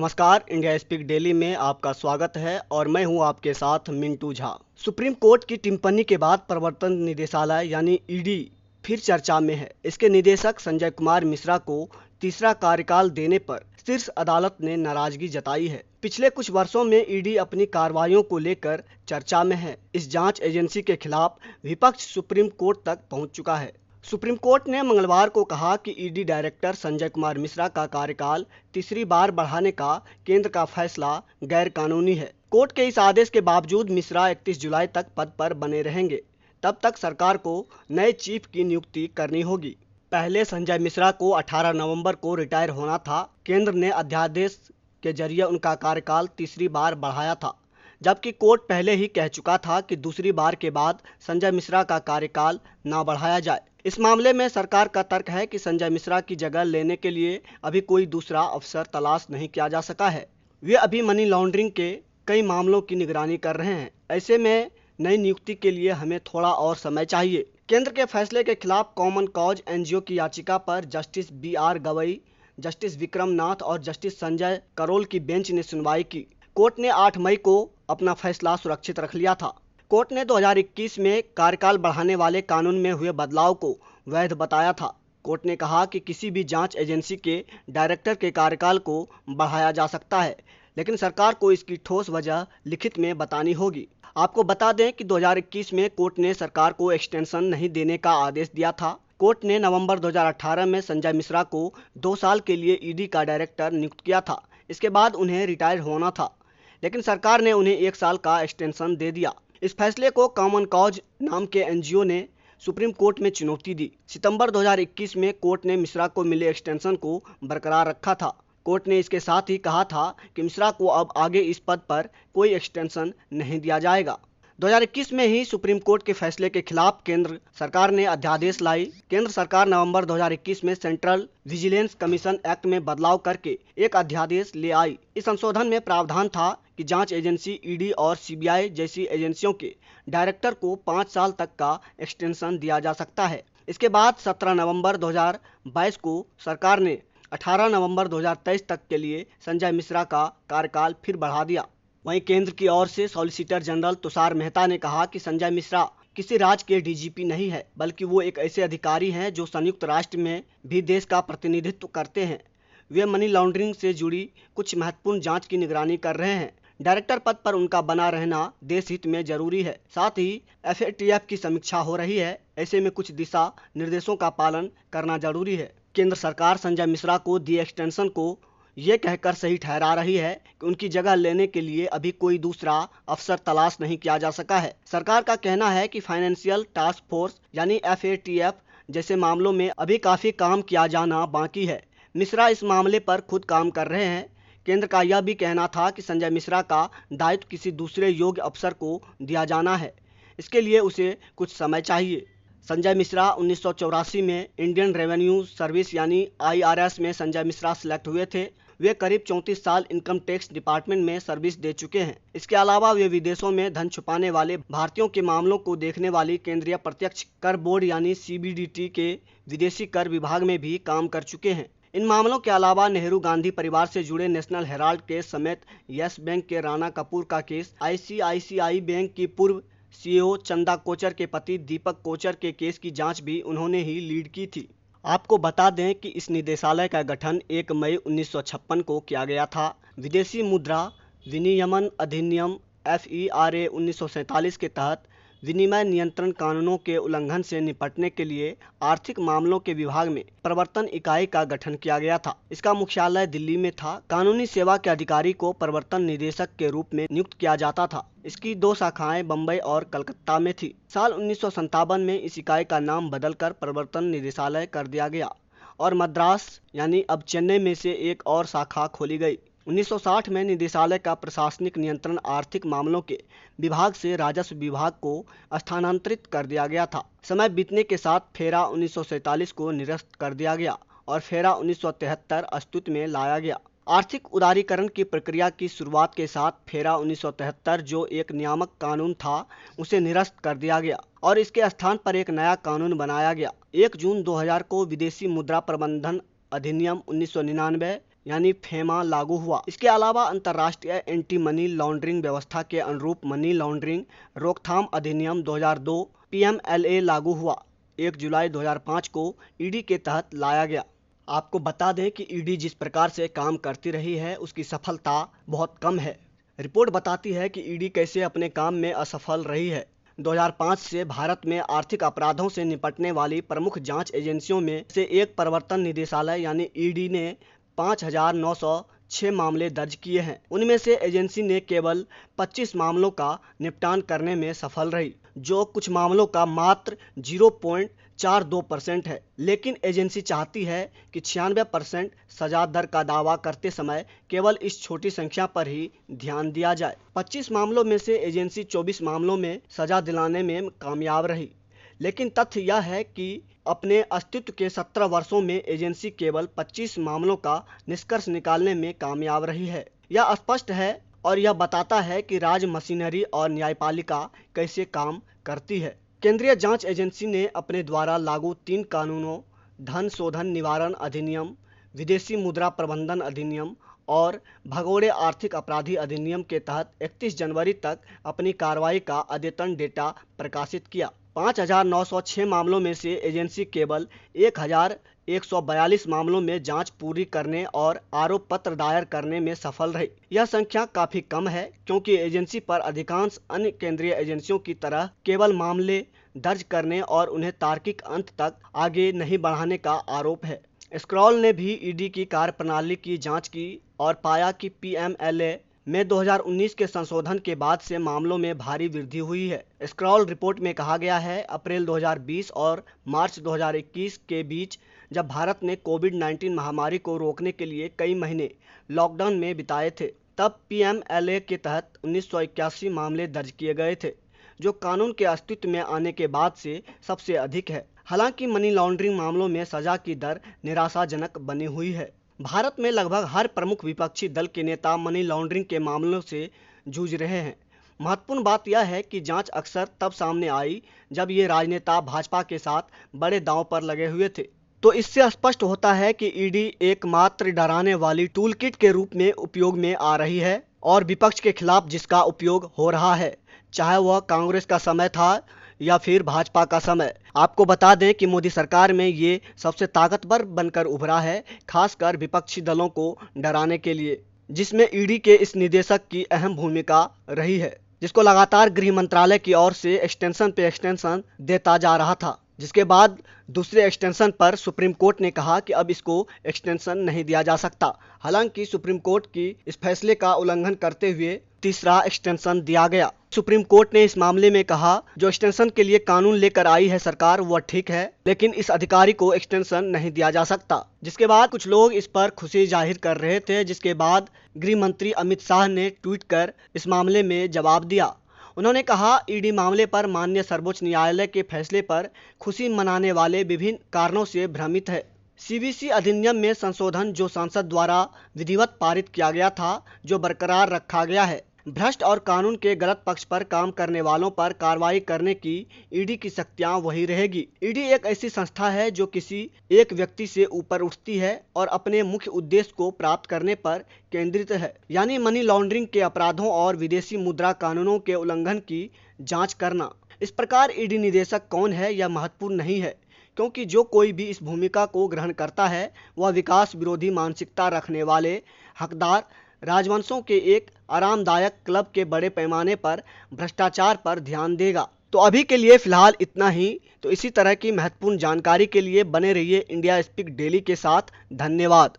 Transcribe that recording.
नमस्कार, India speak daily में आपका स्वागत है और मैं हूं आपके साथ मिंटू झा। सुप्रीम कोर्ट की टिप्पणी के बाद प्रवर्तन निदेशालय यानी ईडी फिर चर्चा में है। इसके निदेशक संजय कुमार मिश्रा को तीसरा कार्यकाल देने पर शीर्ष अदालत ने नाराजगी जताई है। पिछले कुछ वर्षों में ईडी अपनी कार्रवाइयों को लेकर चर्चा में है। इस जांच एजेंसी के खिलाफ विपक्ष सुप्रीम कोर्ट तक पहुंच चुका है। सुप्रीम कोर्ट ने मंगलवार को कहा कि ईडी डायरेक्टर संजय कुमार मिश्रा का कार्यकाल तीसरी बार बढ़ाने का केंद्र का फैसला गैर कानूनी है। कोर्ट के इस आदेश के बावजूद मिश्रा 31 जुलाई तक पद पर बने रहेंगे। तब तक सरकार को नए चीफ की नियुक्ति करनी होगी। पहले संजय मिश्रा को 18 नवंबर को रिटायर होना था। केंद्र ने अध्यादेश के जरिए उनका कार्यकाल तीसरी बार बढ़ाया था, जबकि कोर्ट पहले ही कह चुका था कि दूसरी बार के बाद संजय मिश्रा का कार्यकाल न बढ़ाया जाए। इस मामले में सरकार का तर्क है कि संजय मिश्रा की जगह लेने के लिए अभी कोई दूसरा अफसर तलाश नहीं किया जा सका है। वे अभी मनी लॉन्ड्रिंग के कई मामलों की निगरानी कर रहे हैं। ऐसे में नई नियुक्ति के लिए हमें थोड़ा और समय चाहिए। केंद्र के फैसले के खिलाफ कॉमन कॉज एनजीओ की याचिका पर justice BR Gavai, justice Vikram Nath और जस्टिस संजय करोल की बेंच ने सुनवाई की। कोर्ट ने 8 मई को अपना फैसला सुरक्षित रख लिया था। कोर्ट ने 2021 में कार्यकाल बढ़ाने वाले कानून में हुए बदलाव को वैध बताया था। कोर्ट ने कहा कि किसी भी जांच एजेंसी के डायरेक्टर के कार्यकाल को बढ़ाया जा सकता है, लेकिन सरकार को इसकी ठोस वजह लिखित में बतानी होगी। आपको बता दें कि 2021 में कोर्ट ने सरकार को एक्सटेंशन नहीं देने का आदेश दिया था। कोर्ट ने नवंबर 2018 में संजय मिश्रा को 2 साल के लिए ईडी का डायरेक्टर नियुक्त किया था। इसके बाद उन्हें रिटायर होना था, लेकिन सरकार ने उन्हें 1 साल का एक्सटेंशन दे दिया। इस फैसले को कॉमन कॉज नाम के एनजीओ ने सुप्रीम कोर्ट में चुनौती दी। सितंबर 2021 में कोर्ट ने मिश्रा को मिले एक्सटेंशन को बरकरार रखा था। कोर्ट ने इसके साथ ही कहा था कि मिश्रा को अब आगे इस पद पर कोई एक्सटेंशन नहीं दिया जाएगा। 2021 में ही सुप्रीम कोर्ट के फैसले के खिलाफ केंद्र सरकार ने अध्यादेश लाई। केंद्र सरकार नवंबर 2021 में सेंट्रल विजिलेंस कमीशन एक्ट में बदलाव करके एक अध्यादेश ले आई। इस संशोधन में प्रावधान था कि जांच एजेंसी ईडी और सीबीआई जैसी एजेंसियों के डायरेक्टर को 5 साल तक का एक्सटेंशन दिया जा सकता है। इसके बाद 17 नवंबर 2022 को सरकार ने 18 नवंबर 2023 तक के लिए संजय मिश्रा का कार्यकाल फिर बढ़ा दिया। वहीं केंद्र की ओर से सॉलिसिटर जनरल तुषार मेहता ने कहा कि संजय मिश्रा किसी राज्य के डीजीपी नहीं है, बल्कि वो एक ऐसे अधिकारी हैं जो संयुक्त राष्ट्र में भी देश का प्रतिनिधित्व करते हैं। वे मनी लॉन्ड्रिंग से जुड़ी कुछ महत्वपूर्ण जांच की निगरानी कर रहे हैं। डायरेक्टर पद पर उनका बना रहना देश हित में जरूरी है। साथ ही FATF की समीक्षा हो रही है। ऐसे में कुछ दिशा निर्देशों का पालन करना जरूरी है। केंद्र सरकार संजय मिश्रा को दिए एक्सटेंशन को ये कहकर सही ठहरा रही है कि उनकी जगह लेने के लिए अभी कोई दूसरा अफसर तलाश नहीं किया जा सका है। सरकार का कहना है कि फाइनेंशियल टास्क फोर्स यानी FATF जैसे मामलों में अभी काफी काम किया जाना बाकी है। मिश्रा इस मामले पर खुद काम कर रहे हैं। केंद्र का यह भी कहना था कि संजय मिश्रा का दायित्व किसी दूसरे योग्य अफसर को दिया जाना है। इसके लिए उसे कुछ समय चाहिए। संजय मिश्रा 1984 में इंडियन रेवेन्यू सर्विस यानी IRS में संजय मिश्रा सिलेक्ट हुए थे। वे करीब 34 साल इनकम टैक्स डिपार्टमेंट में सर्विस दे चुके हैं। इसके अलावा वे विदेशों में धन छुपाने वाले भारतीयों के मामलों को देखने वाली केंद्रीय प्रत्यक्ष कर बोर्ड यानी CBDT के विदेशी कर विभाग में भी काम कर चुके हैं। इन मामलों के अलावा नेहरू गांधी परिवार से जुड़े नेशनल हेराल्ड केस समेत यस बैंक के राणा कपूर का केस, ICICI बैंक की पूर्व CEO चंदा कोचर के पति दीपक कोचर के केस की जांच भी उन्होंने ही लीड की थी। आपको बता दें कि इस निदेशालय का गठन 1 मई 1956 को किया गया था। विदेशी मुद्रा विनियमन अधिनियम FERA 1947 के तहत विनिमय नियंत्रण कानूनों के उल्लंघन से निपटने के लिए आर्थिक मामलों के विभाग में प्रवर्तन इकाई का गठन किया गया था। इसका मुख्यालय दिल्ली में था। कानूनी सेवा के अधिकारी को प्रवर्तन निदेशक के रूप में नियुक्त किया जाता था। इसकी 2 शाखाएं बम्बई और कलकत्ता में थी। साल 1957 में इस इकाई का नाम बदलकर प्रवर्तन निदेशालय कर दिया गया और मद्रास यानी अब चेन्नई में से एक और शाखा खोली गई। 1960 में निदेशालय का प्रशासनिक नियंत्रण आर्थिक मामलों के विभाग से राजस्व विभाग को स्थानांतरित कर दिया गया था। समय बीतने के साथ फेरा 1947 को निरस्त कर दिया गया और फेरा 1973 अस्तित्व में लाया गया। आर्थिक उदारीकरण की प्रक्रिया की शुरुआत के साथ फेरा 1973 जो एक नियामक कानून था उसे निरस्त कर दिया गया और इसके स्थान पर एक नया कानून बनाया गया। 1 जून 2000 को विदेशी मुद्रा प्रबंधन अधिनियम 1999 यानी फेमा लागू हुआ। इसके अलावा अंतर्राष्ट्रीय एंटी मनी लॉन्ड्रिंग व्यवस्था के अनुरूप मनी लॉन्ड्रिंग रोकथाम अधिनियम 2002 PMLA लागू हुआ। 1 जुलाई 2005 को ईडी के तहत लाया गया। आपको बता दें कि ईडी जिस प्रकार से काम करती रही है उसकी सफलता बहुत कम है। रिपोर्ट बताती है कि ईडी कैसे अपने काम में असफल रही है। 2005 से भारत में आर्थिक अपराधों से निपटने वाली प्रमुख जांच एजेंसियों में से एक प्रवर्तन निदेशालय यानी ईडी ने 5,906 मामले दर्ज किए हैं। उनमें से एजेंसी ने केवल 25 मामलों का निपटान करने में सफल रही, जो कुछ मामलों का मात्र 0.42% है। लेकिन एजेंसी चाहती है कि 96% सजा दर का दावा करते समय केवल इस छोटी संख्या पर ही ध्यान दिया जाए। 25 मामलों में से एजेंसी 24 मामलों में सजा दिलाने में कामयाब रही। लेकिन तथ्य यह है कि अपने अस्तित्व के 17 वर्षों में एजेंसी केवल 25 मामलों का निष्कर्ष निकालने में कामयाब रही है। यह स्पष्ट है और यह बताता है कि राज मशीनरी और न्यायपालिका कैसे काम करती है। केंद्रीय जांच एजेंसी ने अपने द्वारा लागू 3 कानूनों धन शोधन निवारण अधिनियम, विदेशी मुद्रा प्रबंधन अधिनियम और भगोड़े आर्थिक अपराधी अधिनियम के तहत 31 जनवरी तक अपनी कार्रवाई का अद्यतन डेटा प्रकाशित किया। 5,906 मामलों में से एजेंसी केवल 1,142 मामलों में जांच पूरी करने और आरोप पत्र दायर करने में सफल रही। यह संख्या काफी कम है क्योंकि एजेंसी पर अधिकांश अन्य केंद्रीय एजेंसियों की तरह केवल मामले दर्ज करने और उन्हें तार्किक अंत तक आगे नहीं बढ़ाने का आरोप है। स्क्रॉल ने भी ईडी की कार्यप्रणाली की जांच की और पाया कि PMLA में 2019 के संशोधन के बाद से मामलों में भारी वृद्धि हुई है। स्क्रॉल रिपोर्ट में कहा गया है, अप्रैल 2020 और मार्च 2021 के बीच जब भारत ने कोविड-19 महामारी को रोकने के लिए कई महीने लॉकडाउन में बिताए थे, तब PMLA के तहत 1981 मामले दर्ज किए गए थे, जो कानून के अस्तित्व में आने के बाद से सबसे अधिक है। हालांकि मनी लॉन्ड्रिंग मामलों में सजा की दर निराशाजनक बनी हुई है। भारत में लगभग हर प्रमुख विपक्षी दल के नेता मनी लॉन्ड्रिंग के मामलों से जूझ रहे हैं। महत्वपूर्ण बात यह है कि जांच अक्सर तब सामने आई जब ये राजनेता भाजपा के साथ बड़े दांव पर लगे हुए थे। तो इससे स्पष्ट होता है कि ईडी एकमात्र डराने वाली टूलकिट के रूप में उपयोग में आ रही है और विपक्ष के खिलाफ जिसका उपयोग हो रहा है, चाहे वह कांग्रेस का समय था या फिर भाजपा का समय। आपको बता दें कि मोदी सरकार में ये सबसे ताकतवर बनकर उभरा है, खासकर विपक्षी दलों को डराने के लिए, जिसमें ईडी के इस निदेशक की अहम भूमिका रही है, जिसको लगातार गृह मंत्रालय की ओर से एक्सटेंशन पे एक्सटेंशन देता जा रहा था, जिसके बाद दूसरे एक्सटेंशन पर सुप्रीम कोर्ट ने कहा कि अब इसको एक्सटेंशन नहीं दिया जा सकता। हालांकि सुप्रीम कोर्ट की इस फैसले का उल्लंघन करते हुए तीसरा एक्सटेंशन दिया गया। सुप्रीम कोर्ट ने इस मामले में कहा, जो एक्सटेंशन के लिए कानून लेकर आई है सरकार वह ठीक है, लेकिन इस अधिकारी को एक्सटेंशन नहीं दिया जा सकता। जिसके बाद कुछ लोग इस पर खुशी जाहिर कर रहे थे, जिसके बाद गृह मंत्री अमित शाह ने ट्वीट कर इस मामले में जवाब दिया। उन्होंने कहा, ईडी मामले पर माननीय सर्वोच्च न्यायालय के फैसले पर खुशी मनाने वाले विभिन्न कारणों से भ्रमित है। CBC अधिनियम में संशोधन जो संसद द्वारा विधिवत पारित किया गया था, जो बरकरार रखा गया है। भ्रष्ट और कानून के गलत पक्ष पर काम करने वालों पर कार्रवाई करने की ईडी की शक्तियां वही रहेगी। ईडी एक ऐसी संस्था है जो किसी एक व्यक्ति से ऊपर उठती है और अपने मुख्य उद्देश्य को प्राप्त करने पर केंद्रित है, यानी मनी लॉन्ड्रिंग के अपराधों और विदेशी मुद्रा कानूनों के उल्लंघन की जांच करना। इस प्रकार ईडी निदेशक कौन है यह महत्वपूर्ण नहीं है, क्योंकि जो कोई भी इस भूमिका को ग्रहण करता है वह विकास विरोधी मानसिकता रखने वाले हकदार राजवंशों के एक आरामदायक क्लब के बड़े पैमाने पर भ्रष्टाचार पर ध्यान देगा। तो अभी के लिए फिलहाल इतना ही। तो इसी तरह की महत्वपूर्ण जानकारी के लिए बने रहिए इंडिया स्पीक डेली के साथ। धन्यवाद।